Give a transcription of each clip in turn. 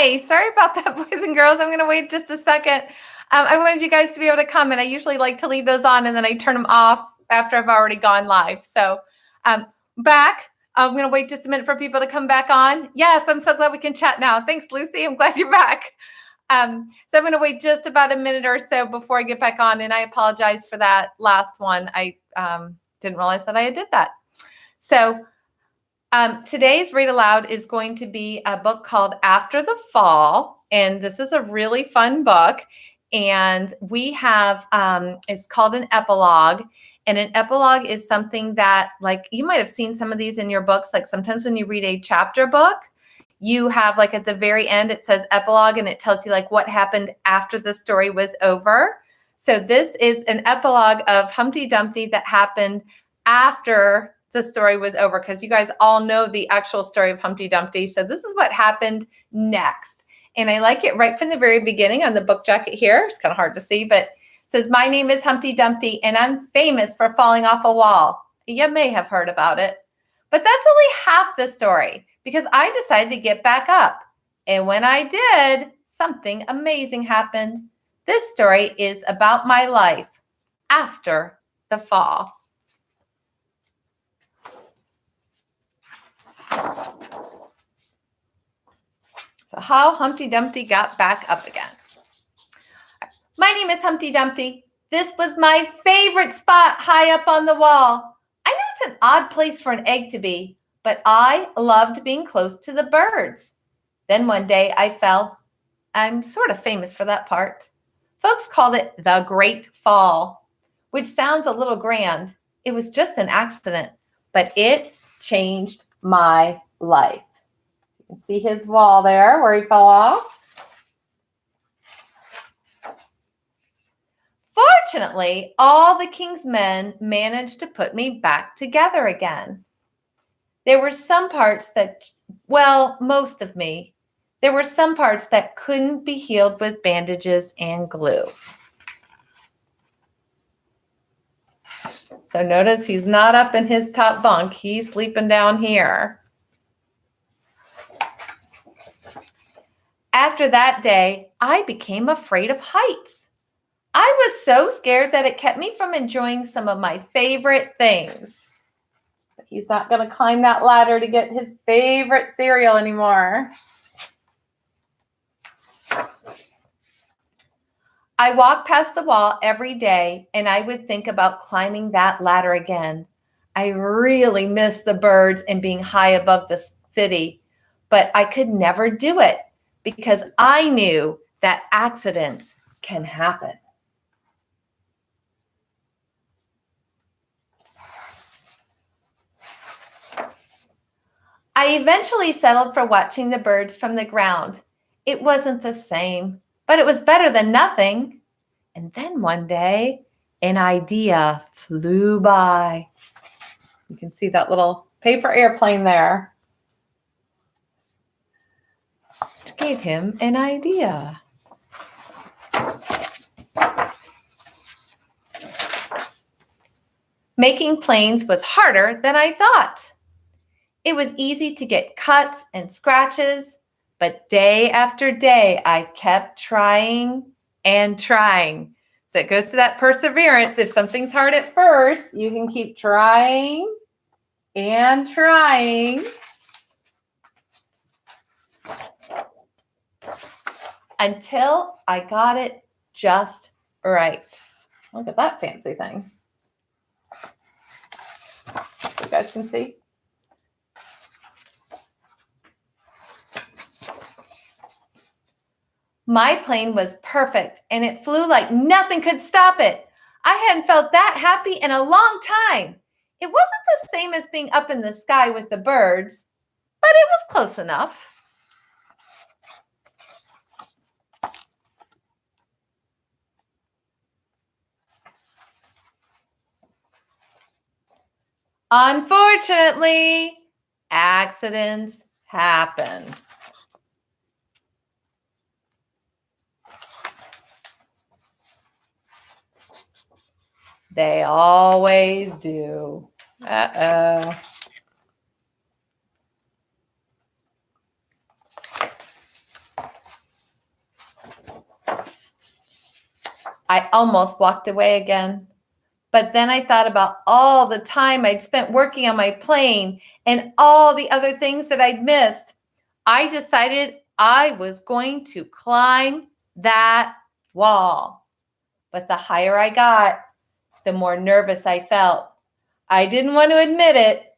Hi, sorry about that, boys and girls. I'm going to wait just a second. I wanted you guys to be able to comment. I usually like to leave those on and then I turn them off after I've already gone live. So back. I'm going to wait just a minute for people to come back on. Yes, I'm so glad we can chat now. Thanks, Lucy. I'm glad you're back. So I'm going to wait just about a minute or so before I get back on. And I apologize for that last one. I didn't realize that I did that. So today's Read Aloud is going to be a book called After the Fall. And this is a really fun book. And we have, it's called an epilogue. And an epilogue is something that, like, you might have seen some of these in your books. Like sometimes when you read a chapter book, you have like at the very end, it says epilogue and it tells you like what happened after the story was over. So this is an epilogue of Humpty Dumpty that happened after the story was over, because you guys all know the actual story of Humpty Dumpty. So this is what happened next. And I like it right from the very beginning on the book jacket here. It's kind of hard to see, but it says, "My name is Humpty Dumpty and I'm famous for falling off a wall." You may have heard about it, but that's only half the story, because I decided to get back up. And when I did, something amazing happened. This story is about my life after the fall. So how Humpty Dumpty got back up again. My name is Humpty Dumpty. This was my favorite spot high up on the wall. I know it's an odd place for an egg to be, but I loved being close to the birds. Then one day I fell. I'm sort of famous for that part. Folks called it the Great Fall, which sounds a little grand. It was just an accident, but it changed my life. You can see his wall there where he fell off. Fortunately, all the king's men managed to put me back together again. There were some parts that, well, most of me, there were some parts that couldn't be healed with bandages and glue. So notice he's not up in his top bunk. He's sleeping down here. After that day, I became afraid of heights. I was so scared that it kept me from enjoying some of my favorite things. He's not going to climb that ladder to get his favorite cereal anymore. I walked past the wall every day and I would think about climbing that ladder again. I really miss the birds and being high above the city, but I could never do it because I knew that accidents can happen. I eventually settled for watching the birds from the ground. It wasn't the same, but it was better than nothing. And then one day, an idea flew by. You can see that little paper airplane there. It gave him an idea. Making planes was harder than I thought. It was easy to get cuts and scratches, but day after day, I kept trying and trying. So it goes to that perseverance. If something's hard at first, you can keep trying and trying until I got it just right. Look at that fancy thing. You guys can see. My plane was perfect and it flew like nothing could stop it. I hadn't felt that happy in a long time. It wasn't the same as being up in the sky with the birds, but it was close enough. Unfortunately, accidents happen. They always do. Uh-oh. I almost walked away again. But then I thought about all the time I'd spent working on my plane and all the other things that I'd missed. I decided I was going to climb that wall. But the higher I got, the more nervous I felt. I didn't want to admit it.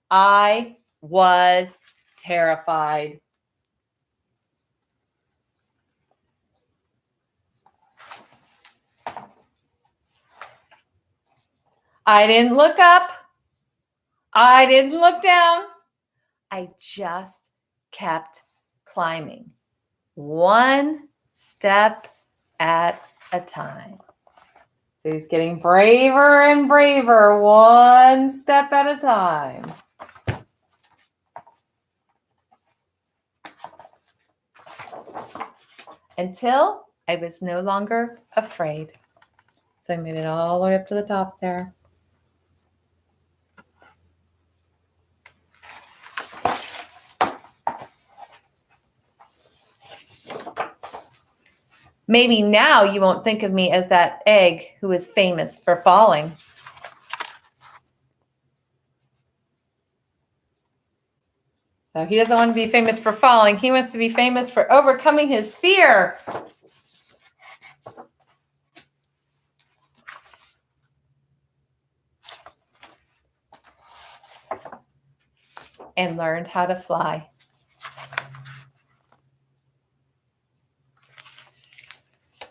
I was terrified. I didn't look up. I didn't look down. I just kept climbing, one step at a time. So he's getting braver and braver, one step at a time. Until I was no longer afraid. So I made it all the way up to the top there. Maybe now you won't think of me as that egg who is famous for falling. So he doesn't want to be famous for falling. He wants to be famous for overcoming his fear. And learned how to fly.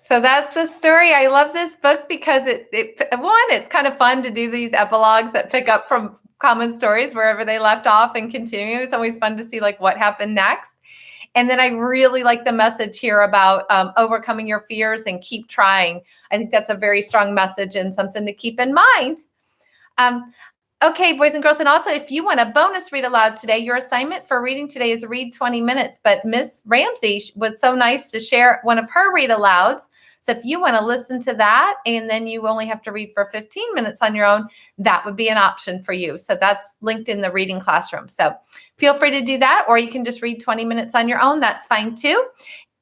So that's the story. I love this book because it's kind of fun to do these epilogues that pick up from common stories wherever they left off and continue. It's always fun to see like what happened next. And then I really like the message here about overcoming your fears and keep trying. I think that's a very strong message and something to keep in mind. Okay, boys and girls, and also if you want a bonus read aloud today, your assignment for reading today is read 20 minutes. But Miss Ramsey was so nice to share one of her read alouds. So if you want to listen to that and then you only have to read for 15 minutes on your own, that would be an option for you. So that's linked in the reading classroom. So feel free to do that, or you can just read 20 minutes on your own. That's fine too.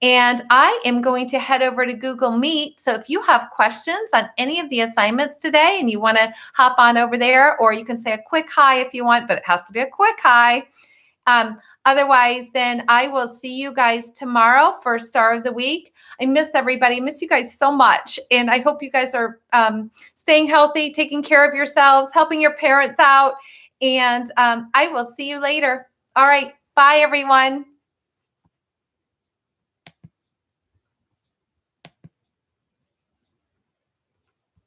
And I am going to head over to Google Meet. So if you have questions on any of the assignments today and you want to hop on over there, or you can say a quick hi if you want, but it has to be a quick hi. Otherwise, then I will see you guys tomorrow for Star of the Week. I miss everybody. I miss you guys so much. And I hope you guys are staying healthy, taking care of yourselves, helping your parents out. And I will see you later. All right. Bye, everyone.